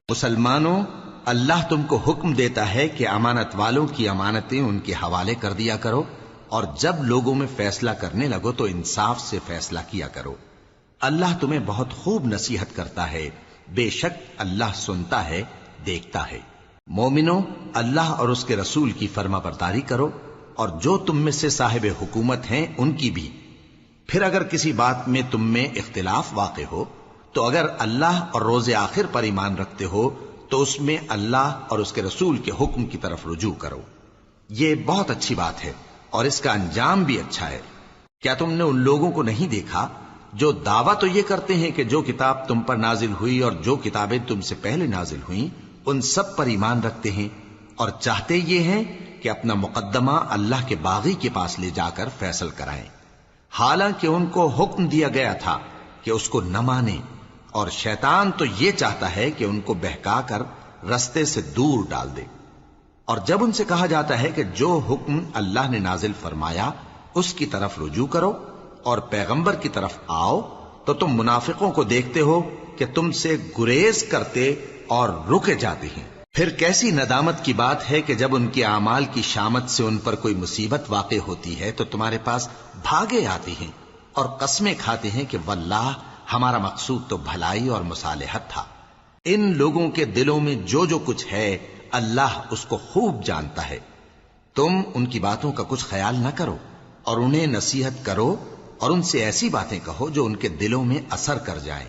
مسلمانوں، اللہ تم کو حکم دیتا ہے کہ امانت والوں کی امانتیں ان کے حوالے کر دیا کرو، اور جب لوگوں میں فیصلہ کرنے لگو تو انصاف سے فیصلہ کیا کرو۔ اللہ تمہیں بہت خوب نصیحت کرتا ہے، بے شک اللہ سنتا ہے، دیکھتا ہے۔ مومنو، اللہ اور اس کے رسول کی فرما برداری کرو، اور جو تم میں سے صاحب حکومت ہیں ان کی بھی۔ پھر اگر کسی بات میں تم میں اختلاف واقع ہو تو اگر اللہ اور روز آخر پر ایمان رکھتے ہو تو اس میں اللہ اور اس کے رسول کے حکم کی طرف رجوع کرو۔ یہ بہت اچھی بات ہے اور اس کا انجام بھی اچھا ہے۔ کیا تم نے ان لوگوں کو نہیں دیکھا جو دعویٰ تو یہ کرتے ہیں کہ جو کتاب تم پر نازل ہوئی اور جو کتابیں تم سے پہلے نازل ہوئیں ان سب پر ایمان رکھتے ہیں، اور چاہتے یہ ہیں کہ اپنا مقدمہ اللہ کے باغی کے پاس لے جا کر فیصل کرائیں، حالانکہ ان کو حکم دیا گیا تھا کہ اس کو نہ مانیں، اور شیطان تو یہ چاہتا ہے کہ ان کو بہکا کر رستے سے دور ڈال دے۔ اور جب ان سے کہا جاتا ہے کہ جو حکم اللہ نے نازل فرمایا اس کی طرف رجوع کرو اور پیغمبر کی طرف آؤ، تو تم منافقوں کو دیکھتے ہو کہ تم سے گریز کرتے اور رکے جاتے ہیں۔ پھر کیسی ندامت کی بات ہے کہ جب ان کے اعمال کی شامت سے ان پر کوئی مصیبت واقع ہوتی ہے تو تمہارے پاس بھاگے آتے ہیں اور قسمیں کھاتے ہیں کہ واللہ ہمارا مقصود تو بھلائی اور مصالحت تھا۔ ان لوگوں کے دلوں میں جو جو کچھ ہے اللہ اس کو خوب جانتا ہے۔ تم ان کی باتوں کا کچھ خیال نہ کرو اور انہیں نصیحت کرو اور ان سے ایسی باتیں کہو جو ان کے دلوں میں اثر کر جائیں۔